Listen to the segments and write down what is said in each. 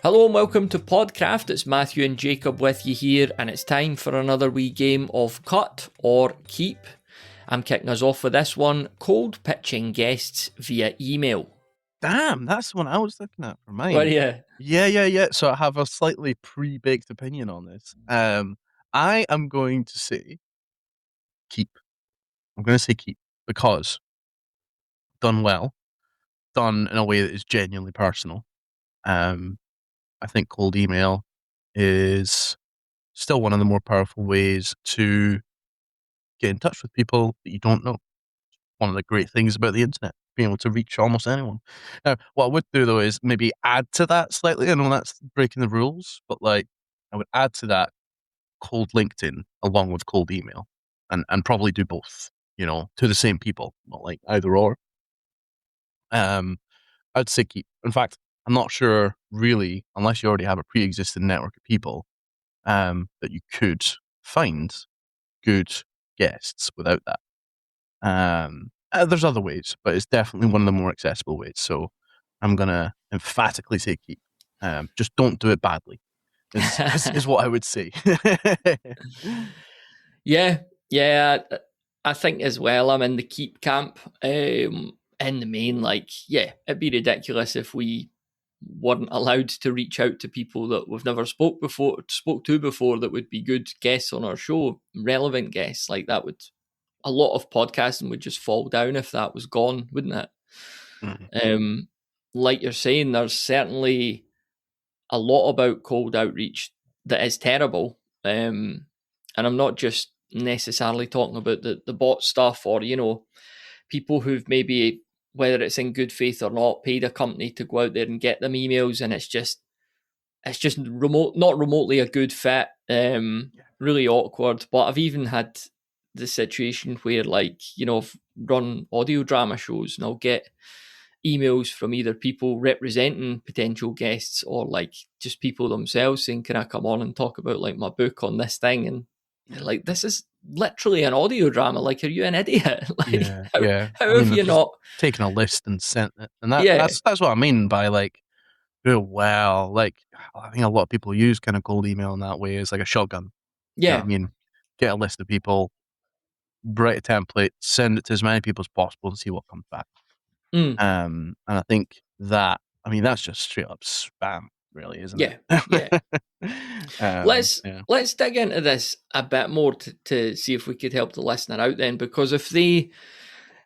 Hello and welcome to Podcraft. It's Matthew and Jacob with you here, and it's time for another wee game of Cut or Keep. I'm kicking us off with this one, cold pitching guests via email. Damn, that's the one I was looking at for mine. What are you? Yeah. So I have a slightly pre-baked opinion on this. I am going to say keep. I'm going to say keep because done well, done in a way that is genuinely personal. I think cold email is still one of the more powerful ways to get in touch with people that you don't know. One of the great things about the internet, being able to reach almost anyone. Now, what I would do though is maybe add to that slightly. I know that's breaking the rules, but like I would add to that cold LinkedIn along with cold email and probably do both, to the same people, not like either or. I'd say keep. In fact, I'm not sure really, unless you already have a pre-existing network of people, that you could find good guests without that. There's other ways, but it's definitely one of the more accessible ways. So I'm going to emphatically say keep. Just don't do it badly is what I would say. Yeah, I think as well I'm in the keep camp. In the main, it'd be ridiculous if we weren't allowed to reach out to people that we've never spoke to before that would be good guests on our show, relevant guests. Like that would, a lot of podcasting would just fall down if that was gone, wouldn't it? Mm-hmm. Like you're saying, there's certainly a lot about cold outreach that is terrible. And I'm not just necessarily talking about the bot stuff or, people who've maybe, whether it's in good faith or not, paid a company to go out there and get them emails, and it's just not remotely a good fit. Really awkward. But I've even had the situation where, I've run audio drama shows and I'll get emails from either people representing potential guests or just people themselves saying, can I come on and talk about my book on this thing? And you're this is literally an audio drama. Are you an idiot? How have you not taken a list and sent it? And that's what I mean by do well. I think a lot of people use kind of cold email in that way as like a shotgun. Yeah. You know what I mean, get a list of people, write a template, send it to as many people as possible and see what comes back. And I think that's just straight up spam, really, isn't it? Yeah. Let's dig into this a bit more to see if we could help the listener out then, because if the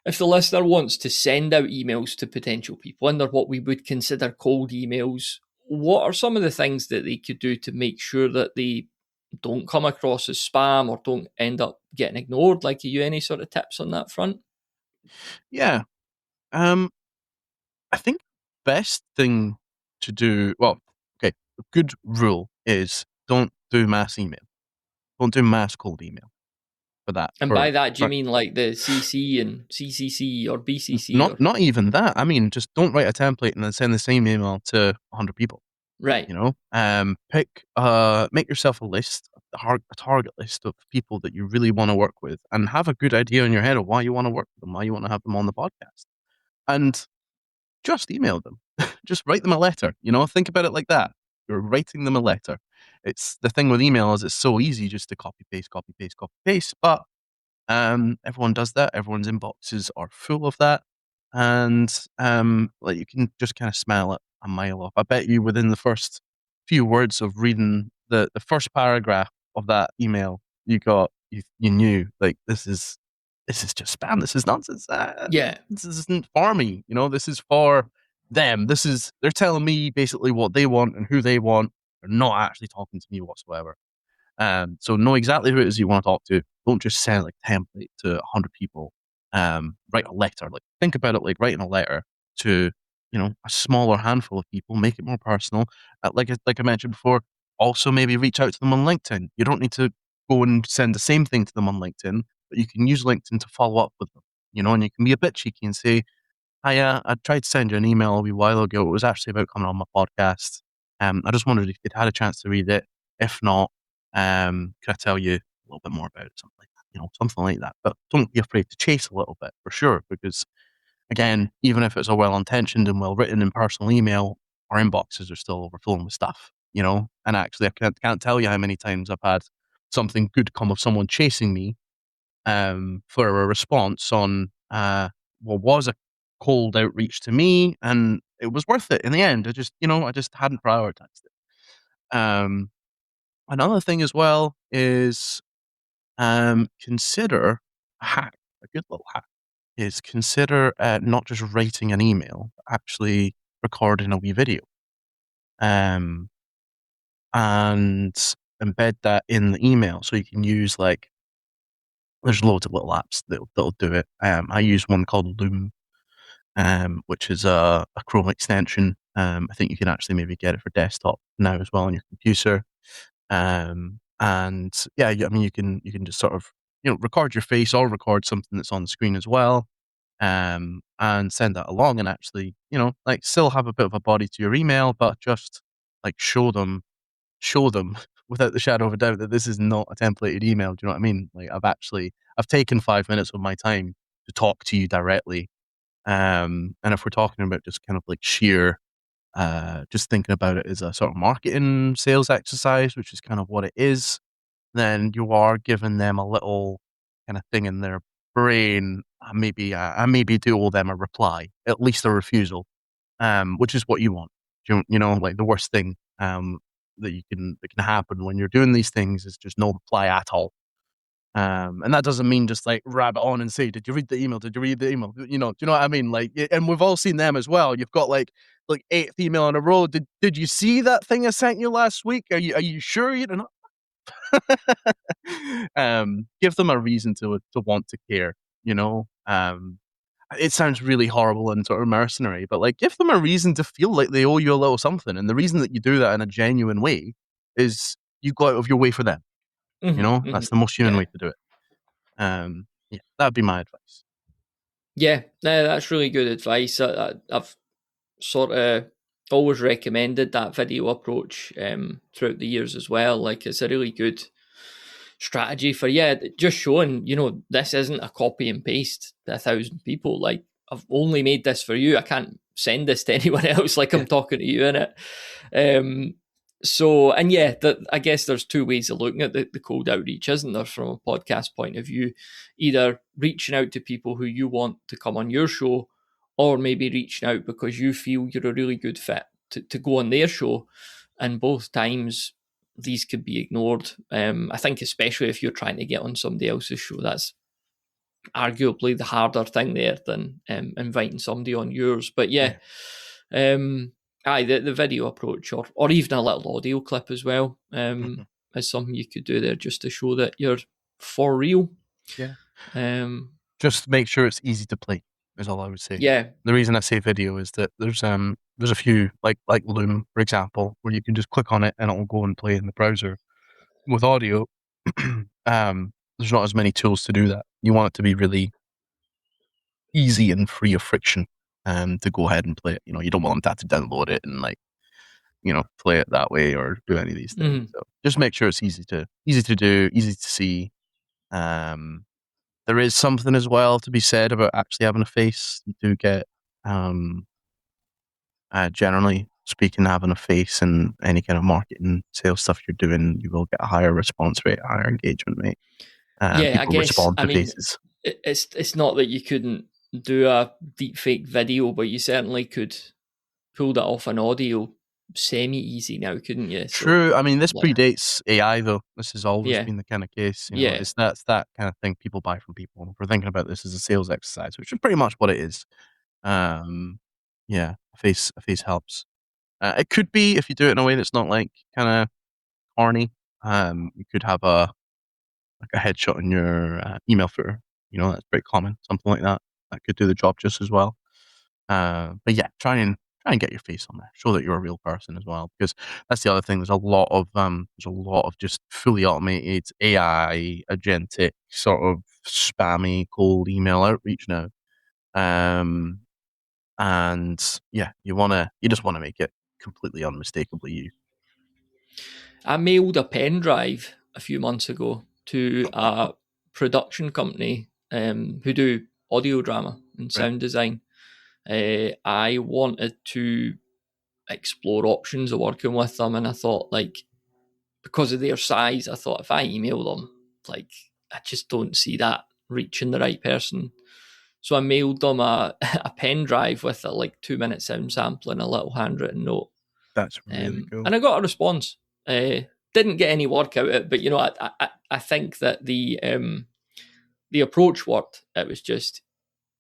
listener wants to send out emails to potential people under what we would consider cold emails, what are some of the things that they could do to make sure that they don't come across as spam or don't end up getting ignored? Are you any sort of tips on that front? Yeah. I think best thing to do, a good rule is don't do mass email. Don't do mass cold email for that. And by that, do you mean the CC and CCC or BCC? Not even that. I mean, just don't write a template and then send the same email to 100 people. Right. Make yourself a list, a target list of people that you really want to work with and have a good idea in your head of why you want to work with them, why you want to have them on the podcast. And just email them. Just write them a letter. Think about it like that. You're writing them a letter. It's the thing with email is it's so easy just to copy paste. But everyone does that. Everyone's inboxes are full of that, and you can just kind of smell it a mile off. I bet you within the first few words of reading the first paragraph of that email, you knew this is just spam. This is nonsense. This isn't for me. This is for them. They're telling me basically what they want and who they want. They're not actually talking to me whatsoever. So know exactly who it is you want to talk to. Don't just send a template to 100 people. Write a letter. Think about it like writing a letter to a smaller handful of people. Make it more personal. Like I mentioned before. Also, maybe reach out to them on LinkedIn. You don't need to go and send the same thing to them on LinkedIn, but you can use LinkedIn to follow up with them. And you can be a bit cheeky and say, "Hiya, I tried to send you an email a wee while ago. It was actually about coming on my podcast. I just wondered if you'd had a chance to read it. If not, could I tell you a little bit more about it?" Something like that, something like that. But don't be afraid to chase a little bit, for sure, because again, even if it's a well-intentioned and well-written and personal email, our inboxes are still overflowing with stuff, And actually, I can't tell you how many times I've had something good come of someone chasing me for a response on what was a cold outreach to me, and it was worth it in the end. I just hadn't prioritized it. Another thing as well is consider a hack, a good little hack is consider not just writing an email, but actually recording a wee video. And embed that in the email so you can use there's loads of little apps that'll do it. I use one called Loom, which is a Chrome extension. I think you can actually maybe get it for desktop now as well on your computer. And yeah, I mean, you can just sort of, record your face or record something that's on the screen as well. And send that along and actually, still have a bit of a body to your email, but just show them without the shadow of a doubt that this is not a templated email. Do you know what I mean? I've taken 5 minutes of my time to talk to you directly. And if we're talking about just kind of sheer, just thinking about it as a sort of marketing sales exercise, which is kind of what it is, then you are giving them a little kind of thing in their brain. Maybe do all them a reply, at least a refusal, which is what you want. The worst thing that can happen when you're doing these things is just no reply at all. And that doesn't mean just rabbit on and say, "Did you read the email? Did you read the email?" Do you know what I mean? And we've all seen them as well. You've got eighth email in a row. Did you see that thing I sent you last week? Are you sure you didn't? Give them a reason to want to care. It sounds really horrible and sort of mercenary, but give them a reason to feel like they owe you a little something. And the reason that you do that in a genuine way is you go out of your way for them. That's the most human way to do it. Yeah, that'd be my advice. Yeah, no, that's really good advice. I've sort of always recommended that video approach throughout the years as well. It's a really good strategy for just showing this isn't a copy and paste to 1,000 people. I've only made this for you. I can't send this to anyone else. I'm talking to you in it. I guess there's two ways of looking at the cold outreach, isn't there, from a podcast point of view? Either reaching out to people who you want to come on your show, or maybe reaching out because you feel you're a really good fit to go on their show. And both times, these could be ignored. I think especially if you're trying to get on somebody else's show, that's arguably the harder thing there than inviting somebody on yours. But the video approach or even a little audio clip as well is something you could do there just to show that you're for real. Yeah. Just make sure it's easy to play is all I would say. Yeah. The reason I say video is that there's a few like Loom, for example, where you can just click on it and it'll go and play in the browser. With audio, there's not as many tools to do that. You want it to be really easy and free of friction to go ahead and play it. You don't want them to have to download it and play it that way or do any of these things. So just make sure it's easy to do, easy to see. There is something as well to be said about actually having a face. You do get, generally speaking, having a face in any kind of marketing sales stuff you're doing, you will get a higher response rate, a higher engagement rate. I guess. Respond to faces. It's not that you couldn't do a deep fake video, but you certainly could pull that off an audio semi-easy now, couldn't you? True. I mean, this predates AI, though. This has always been the kind of case. It's that kind of thing people buy from people. If we're thinking about this as a sales exercise, which is pretty much what it is. A face helps. It could be if you do it in a way that's not kind of corny. You could have a headshot in your email footer. That's very common. Something like that could do the job just as well. But yeah, try and get your face on there. Show that you're a real person as well, because that's the other thing. There's a lot of just fully automated AI agentic sort of spammy cold email outreach now. And yeah, you just want to make it completely unmistakably you. I mailed a pen drive a few months ago to a production company who do audio drama and sound design. I wanted to explore options of working with them. And I thought, like, because of their size, I thought if I email them, like, I just don't see that reaching the right person. So I mailed them a pen drive with a like 2-minute sound sample and a little handwritten note. That's really cool. And I got a response. Didn't get any work out of it, but you know, I think that the approach worked. It was just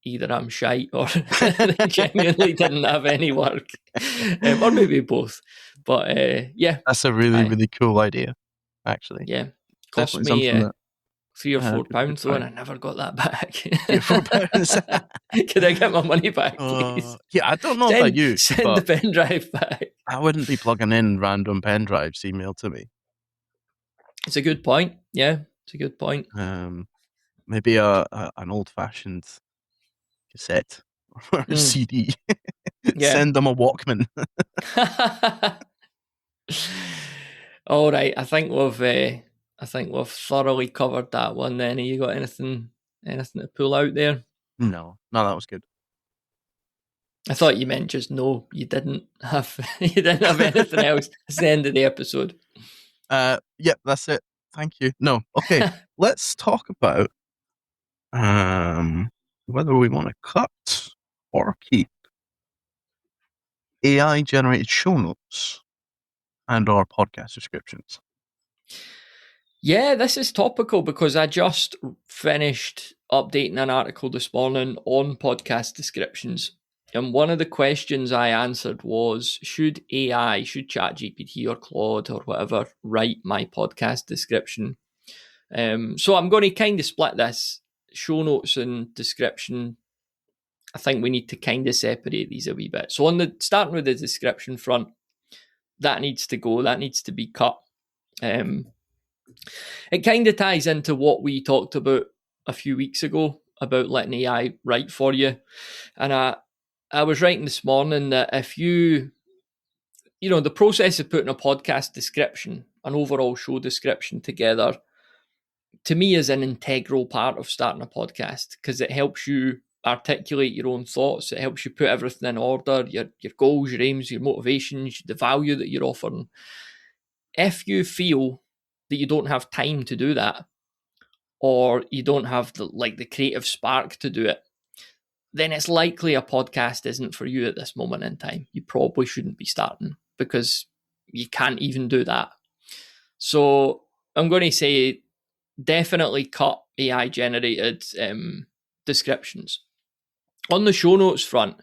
either I'm shite or they genuinely didn't have any work, or maybe both. But yeah, that's a really cool idea. Actually, yeah, cost definitely me something that £3 or £4 could though, try. and I never got that back. £3 or £4. Could I get my money back, please? Yeah, I don't know about you, Send the but pen drive back. I wouldn't be plugging in random pen drives emailed to me. It's a good point. Yeah, it's a good point. Maybe an old fashioned cassette or a CD. Yeah. Send them a Walkman. All right, I think we've thoroughly covered that one. Then, have you got anything to pull out there? No, that was good. I thought you meant just no. You didn't have anything else. It's the end of the episode. Yep, that's it. Thank you. No, okay. Let's talk about whether we want to cut or keep AI generated show notes and our podcast descriptions. Yeah, this is topical because I just finished updating an article this morning on podcast descriptions. And one of the questions I answered was, should ChatGPT or Claude or whatever write my podcast description? So I'm going to kind of split this. Show notes and description, I think we need to kind of separate these a wee bit. So starting with the description front, that needs to go. That needs to be cut. It kind of ties into what we talked about a few weeks ago about letting AI write for you. And I was writing this morning that if the process of putting a podcast description, an overall show description together, to me is an integral part of starting a podcast because it helps you articulate your own thoughts. It helps you put everything in order, your goals, your aims, your motivations, the value that you're offering. If you feel that you don't have time to do that, or you don't have the creative spark to do it, then it's likely a podcast isn't for you at this moment in time. You probably shouldn't be starting because you can't even do that. So I'm going to say definitely cut AI generated descriptions. On the show notes front,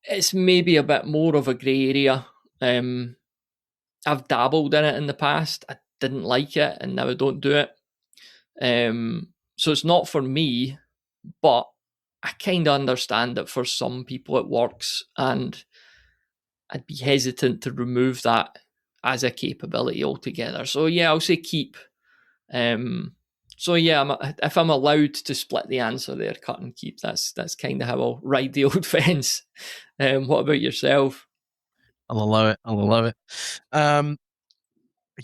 it's maybe a bit more of a grey area. I've dabbled in it in the past. I didn't like it and now I don't do it. So it's not for me, but I kind of understand that for some people it works, and I'd be hesitant to remove that as a capability altogether. So yeah, I'll say keep. So yeah, if I'm allowed to split the answer there, cut and keep, that's kind of how I'll ride the old fence. What about yourself? I'll allow it.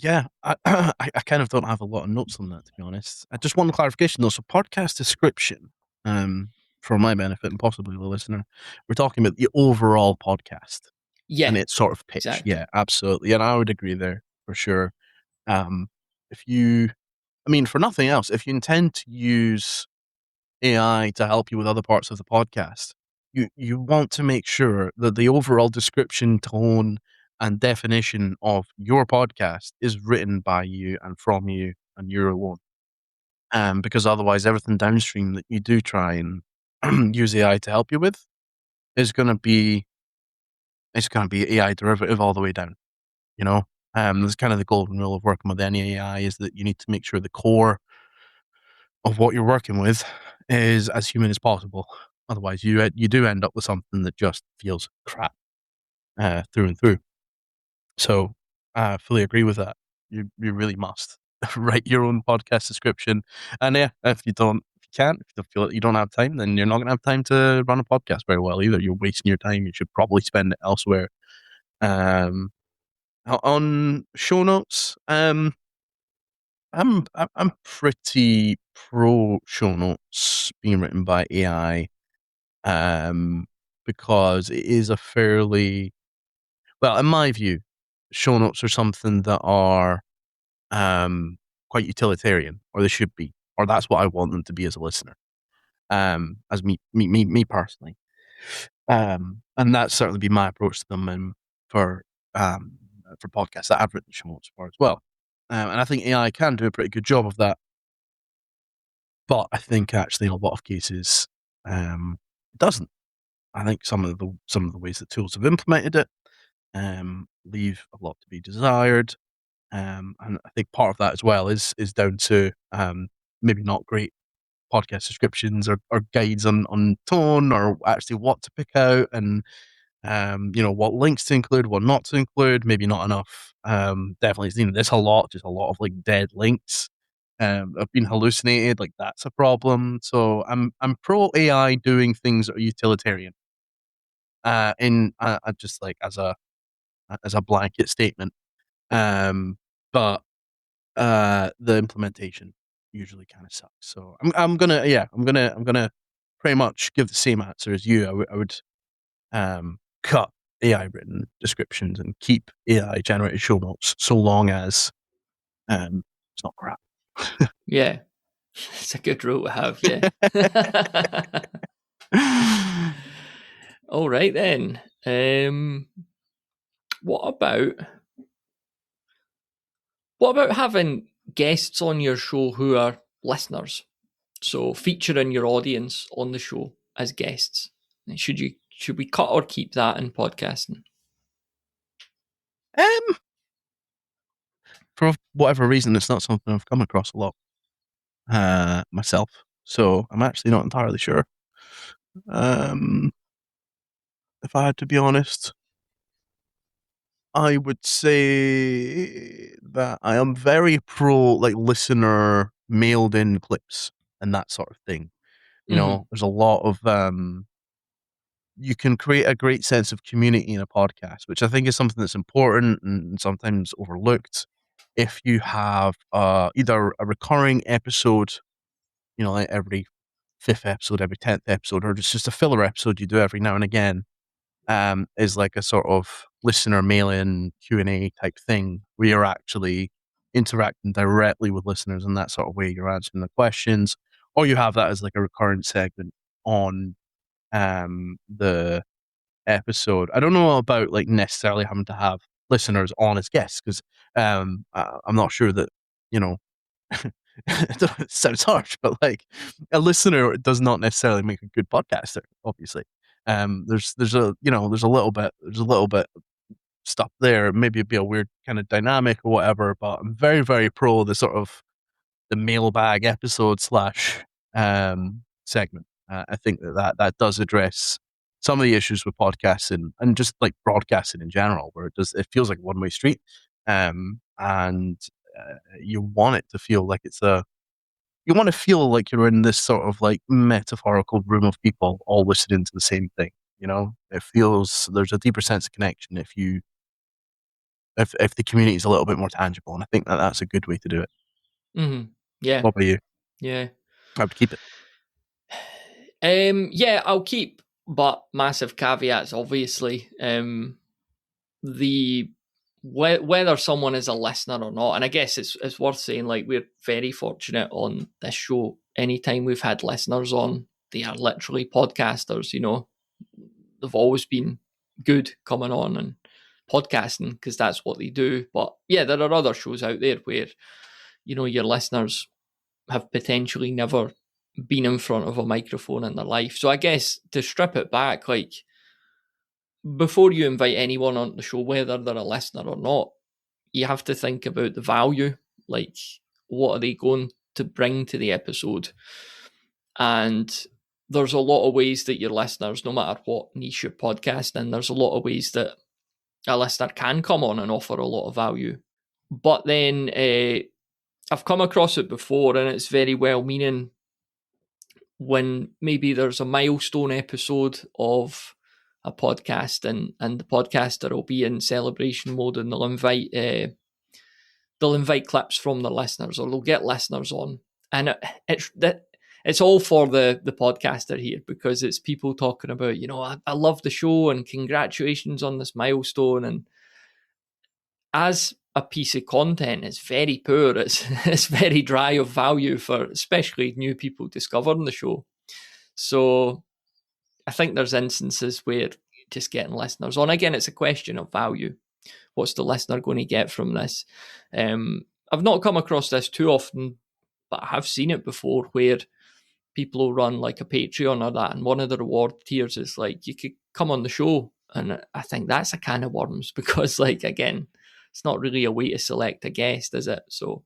Yeah, I kind of don't have a lot of notes on that, to be honest. I just want a clarification though. So podcast description, for my benefit and possibly the listener, we're talking about the overall podcast. Yeah. And its sort of pitch. Exactly. Yeah, absolutely. And I would agree there for sure. For nothing else, if you intend to use AI to help you with other parts of the podcast, you want to make sure that the overall description, tone, and definition of your podcast is written by you and from you and you're alone. Because otherwise, everything downstream that you do try and use AI to help you with is going to be AI derivative all the way down. You know, there's kind of the golden rule of working with any AI is that you need to make sure the core of what you're working with is as human as possible. Otherwise, you do end up with something that just feels crap through and through. So I fully agree with that. You really must write your own podcast description. And yeah, if you feel that you don't have time, then you're not going to have time to run a podcast very well either. You're wasting your time. You should probably spend it elsewhere. On show notes, I'm pretty pro show notes being written by AI, because it is a fairly Well, in my view, show notes are something that are quite utilitarian, or they should be, or that's what I want them to be as a listener. As me personally. And that's certainly been my approach to them, and for podcasts that I've written show notes for as well. And I think AI can do a pretty good job of that. But I think actually in a lot of cases, it doesn't. I think some of the ways that tools have implemented it leave a lot to be desired. And I think part of that as well is down to maybe not great podcast descriptions or guides on tone or actually what to pick out and what links to include, what not to include, maybe not enough. Definitely, there's just a lot of like dead links. Have been hallucinated, like that's a problem. So I'm pro AI doing things that are utilitarian. In just like as a blanket statement. But the implementation usually kind of sucks. So I'm gonna pretty much give the same answer as you. I would cut AI written descriptions and keep AI generated show notes so long as it's not crap. Yeah, it's a good rule to have. Yeah. All right then. What about having guests on your show who are listeners? So featuring your audience on the show as guests. Should we cut or keep that in podcasting? For whatever reason, it's not something I've come across a lot myself. So I'm actually not entirely sure. If I had to be honest, I would say that I am very pro like listener mailed in clips and that sort of thing. There's a lot of you can create a great sense of community in a podcast, which I think is something that's important and sometimes overlooked. If you have either a recurring episode, like every fifth episode, every 10th episode, or just a filler episode you do every now and again, is like a sort of listener mail-in Q&A type thing where you're actually interacting directly with listeners in that sort of way. You're answering the questions, or you have that as like a recurrent segment on the episode. I don't know about like necessarily having to have listeners on as guests because I'm not sure that you know it sounds harsh, but like a listener does not necessarily make a good podcaster. Obviously, there's a little bit stuff there. Maybe it'd be a weird kind of dynamic or whatever. But I'm very very pro the sort of the mailbag episode slash segment. I think that does address some of the issues with podcasting and just like broadcasting in general, where it feels like a one way street, and you want it to feel like you want to feel like you're in this sort of like metaphorical room of people all listening to the same thing. It feels there's a deeper sense of connection if the community is a little bit more tangible, and I think that's a good way to do it. Mm-hmm. Yeah. What about you? Yeah. I would keep it. Yeah, I'll keep, but massive caveats, obviously. Whether someone is a listener or not, and I guess it's worth saying, like, we're very fortunate on this show. Anytime we've had listeners on, they are literally podcasters. They've always been good coming on and podcasting because that's what they do. But yeah, there are other shows out there where your listeners have potentially never been in front of a microphone in their life. So I guess to strip it back, like, before you invite anyone on the show, whether they're a listener or not, you have to think about the value. Like, what are they going to bring to the episode? And there's a lot of ways that your listeners, no matter what niche you're podcasting, there's a lot of ways that a listener can come on and offer a lot of value. But then I've come across it before, and it's very well meaning when maybe there's a milestone episode of a podcast and the podcaster will be in celebration mode, and they'll invite clips from the listeners, or they'll get listeners on, and it's all for the podcaster here, because it's people talking about, I love the show and congratulations on this milestone. And as a piece of content, it's very poor. It's very dry of value for especially new people discovering the show. So I think there's instances where just getting listeners on, again, it's a question of value. What's the listener going to get from this? I've not come across this too often, but I have seen it before where people will run like a Patreon or that, and one of the reward tiers is like, you could come on the show. And I think that's a can of worms, because, like, again, it's not really a way to select a guest, is it? So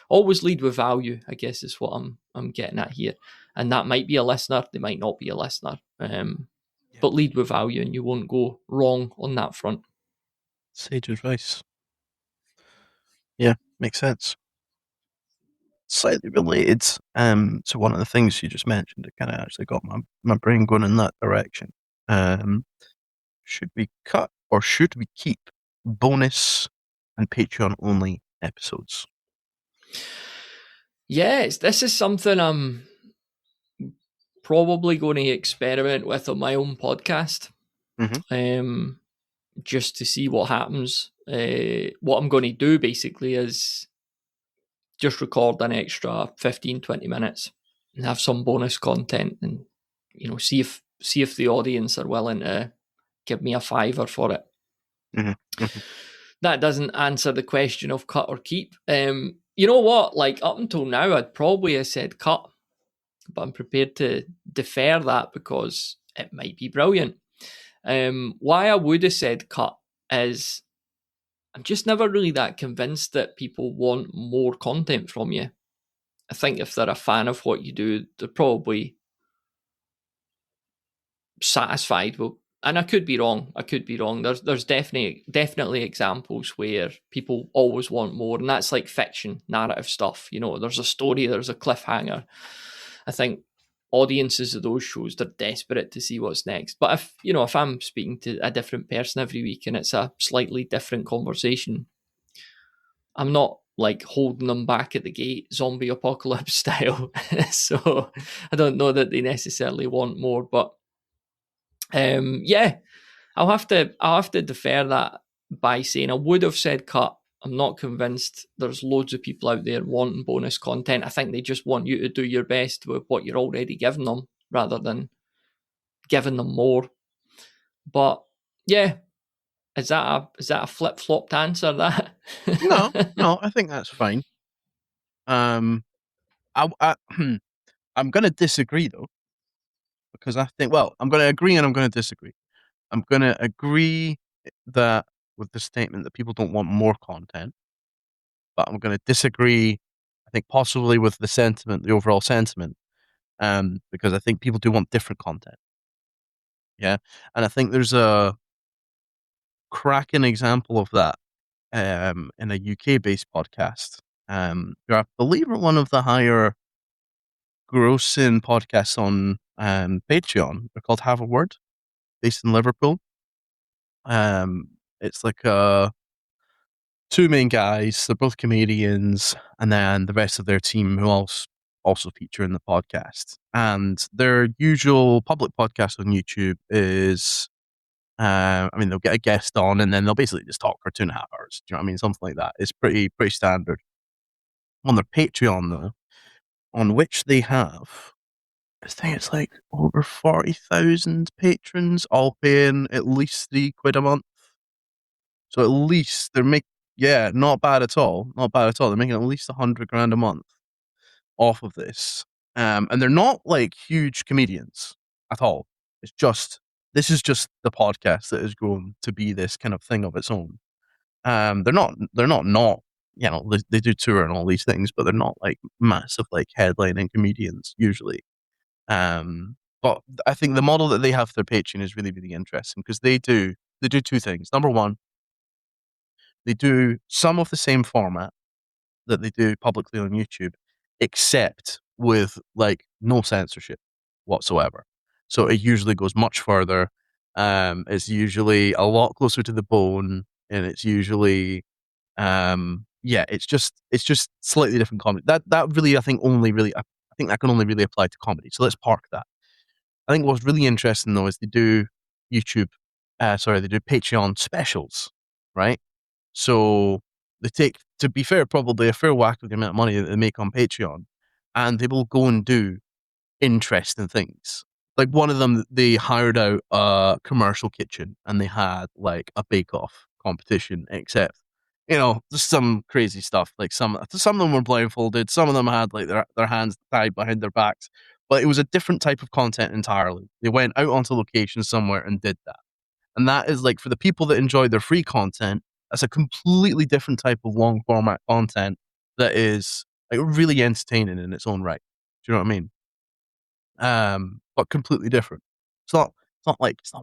always lead with value, I guess, is what I'm getting at here. And that might be a listener, they might not be a listener. But lead with value and you won't go wrong on that front. Sage advice. Yeah, makes sense. Slightly related to one of the things you just mentioned, it kind of actually got my brain going in that direction. Should we cut or should we keep bonus and Patreon only episodes? Yes, this is something I'm probably going to experiment with on my own podcast. Just to see what happens. What I'm going to do basically is just record an extra 15-20 minutes and have some bonus content, and see if the audience are willing to give me a $5 for it. That doesn't answer the question of cut or keep. You know what, like, up until now I'd probably have said cut, but I'm prepared to defer that because it might be brilliant. Why I would have said cut is I'm just never really that convinced that people want more content from you. I think if they're a fan of what you do, they're probably satisfied. Well, and I could be wrong. There's definitely examples where people always want more, and that's like fiction, narrative stuff. There's a story, there's a cliffhanger. I think audiences of those shows, they're desperate to see what's next. But if I'm speaking to a different person every week and it's a slightly different conversation, I'm not like holding them back at the gate, zombie apocalypse style. So I don't know that they necessarily want more, but yeah, I'll have to defer that by saying I would have said cut. I'm not convinced there's loads of people out there wanting bonus content. I think they just want you to do your best with what you're already giving them rather than giving them more. But yeah, is that a flip-flopped answer, that? No, I think that's fine. I'm going to disagree though, because I think, I'm going to agree and I'm going to disagree. I'm going to agree that with the statement that people don't want more content, but I'm going to disagree, I think, possibly with the overall sentiment, because I think people do want different content. Yeah, and I think there's a cracking example of that in a UK-based podcast. Who I believe are one of the higher grossing podcasts on Patreon. They're called Have a Word, based in Liverpool. It's like two main guys. They're both comedians, and then the rest of their team who also feature in the podcast. And their usual public podcast on YouTube is, they'll get a guest on, and then they'll basically just talk for 2.5 hours. Do you know what I mean? Something like that. It's pretty standard. On their Patreon, though, on which they have, I think it's like over 40,000 patrons, all paying at least £3 a month. So at least not bad at all. Not bad at all. They're making at least 100 grand a month off of this. And they're not like huge comedians at all. This is just the podcast that has grown to be this kind of thing of its own. They're not, they do tour and all these things, but they're not like massive, like headlining comedians usually. But I think the model that they have for their Patreon is really, really interesting because they do two things. Number one, they do some of the same format that they do publicly on YouTube, except with like no censorship whatsoever. So it usually goes much further. It's usually a lot closer to the bone, and it's usually, it's just slightly different comedy. That really, I think, only really think that can only really apply to comedy. So let's park that. I think what's really interesting though is they do YouTube, they do Patreon specials, right? So they take, to be fair, probably a fair whack of the amount of money that they make on Patreon, and they will go and do interesting things. Like one of them, they hired out a commercial kitchen and they had like a bake-off competition, except, just some crazy stuff. Like some of them were blindfolded, some of them had like their hands tied behind their backs, but it was a different type of content entirely. They went out onto location somewhere and did that. And that is like, for the people that enjoy their free content, that's a completely different type of long format content that is like really entertaining in its own right. Do you know what I mean? But completely different. It's not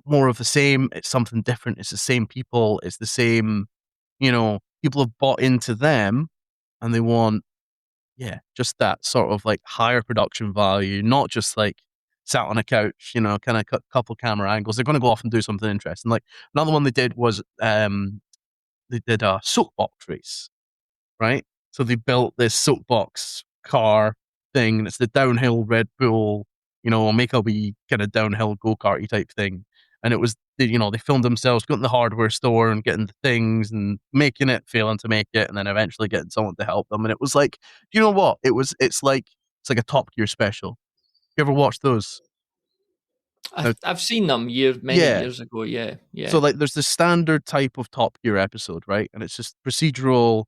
more of the same. It's something different. It's the same people. It's the same, people have bought into them and they want, just that sort of like higher production value, not just like sat on a couch, kind of couple camera angles. They're going to go off and do something interesting. Like another one they did was, they did a soapbox race, right? So they built this soapbox car thing, and it's the downhill Red Bull, make a wee kind of downhill go-karty type thing. And it was, they filmed themselves going to the hardware store and getting the things and making it, failing to make it, and then eventually getting someone to help them. And it was like, you know what? It's like a Top Gear special. You ever watch those? Now, I've seen them many yeah. years ago. Yeah, So yeah. like, there's the standard type of Top Gear episode, right? And it's just procedural,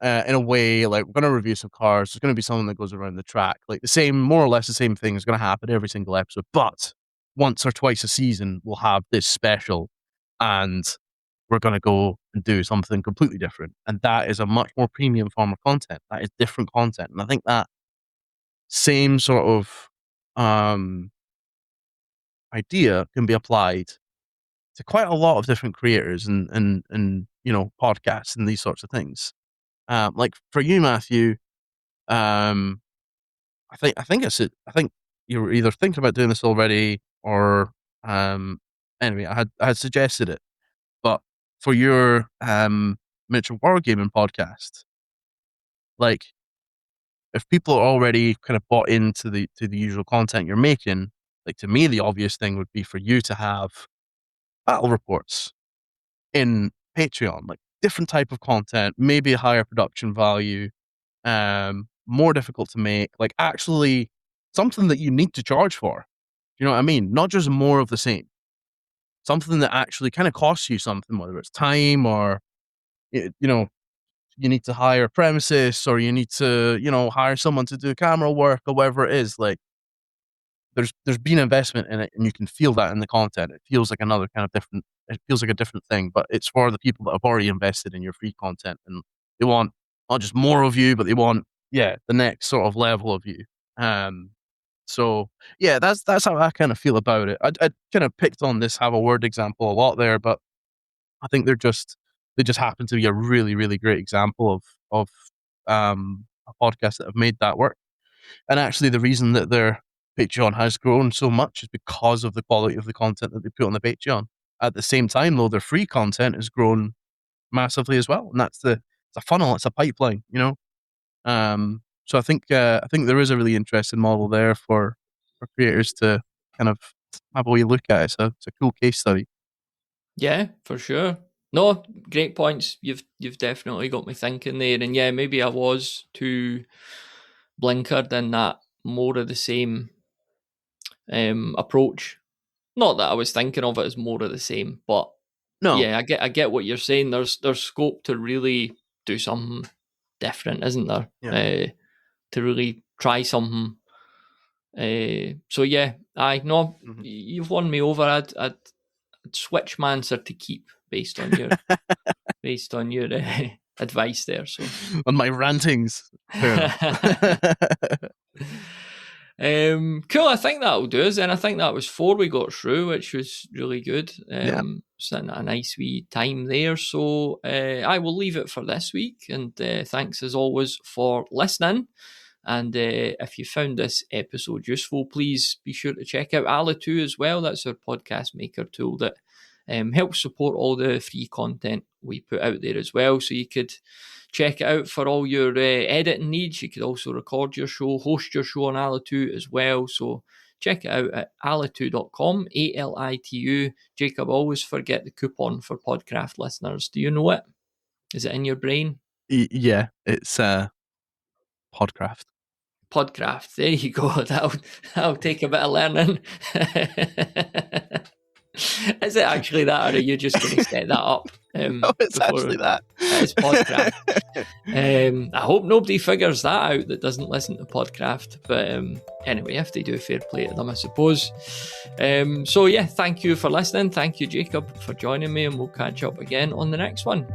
in a way, like we're going to review some cars. There's going to be someone that goes around the track. Like more or less the same thing is going to happen every single episode. But once or twice a season, we'll have this special and we're going to go and do something completely different. And that is a much more premium form of content. That is different content. And I think that same sort of um, idea can be applied to quite a lot of different creators and podcasts and these sorts of things. Like for you, Matthew, um, I think you were either thinking about doing this already or anyway, I had suggested it. But for your miniature wargaming podcast, like if people are already kind of bought into the usual content you're making, like to me the obvious thing would be for you to have battle reports in Patreon, like different type of content, maybe a higher production value, more difficult to make, like actually something that you need to charge for. You know what I mean? Not just more of the same. Something that actually kind of costs you something, whether it's time or, you need to hire premises or you need to, hire someone to do camera work or whatever it is. Like there's been investment in it and you can feel that in the content. It feels like another kind of different, it feels like a different thing, but it's for the people that have already invested in your free content and they want not just more of you, but they want, the next sort of level of you. So yeah, that's how I kind of feel about it. I kind of picked on this have a word example a lot there, but I think they just happen to be a really, really great example of a podcast that have made that work. And actually, the reason that their Patreon has grown so much is because of the quality of the content that they put on the Patreon. At the same time, though, their free content has grown massively as well, and it's a funnel, it's a pipeline, So I think there is a really interesting model there for creators to kind of have a wee look at. It's a cool case study. Yeah, for sure. No, great points. You've definitely got me thinking there. And yeah, maybe I was too blinkered in that more of the same approach. Not that I was thinking of it as more of the same, but No, yeah, I get what you're saying. There's scope to really do something different, isn't there? yeah. To really try something. So yeah, I no, Mhm. you've won me over. I'd switch my answer to keep based on your advice there. So On my rantings. Fair enough. cool. I think that'll do us. And I think that was 4 we got through, which was really good. Yeah. Sitting at a nice wee time there. So I will leave it for this week. And thanks as always for listening. And if you found this episode useful, please be sure to check out Ali2 as well. That's our podcast maker tool that helps support all the free content we put out there as well. So you could check it out for all your editing needs. You could also record your show, host your show on Alitu as well. So check it out at alitu.com, ALITU. Jacob, always forget the coupon for Podcraft listeners. Do you know it? Is it in your brain? Yeah, it's Podcraft. Podcraft. There you go. That'll take a bit of learning. Is it actually that, or are you just going to set that up? No, it's actually that. It's Podcraft. I hope nobody figures that out that doesn't listen to Podcraft. But anyway, if they do, fair play to them, I suppose. So yeah, thank you for listening. Thank you, Jacob, for joining me, and we'll catch up again on the next one.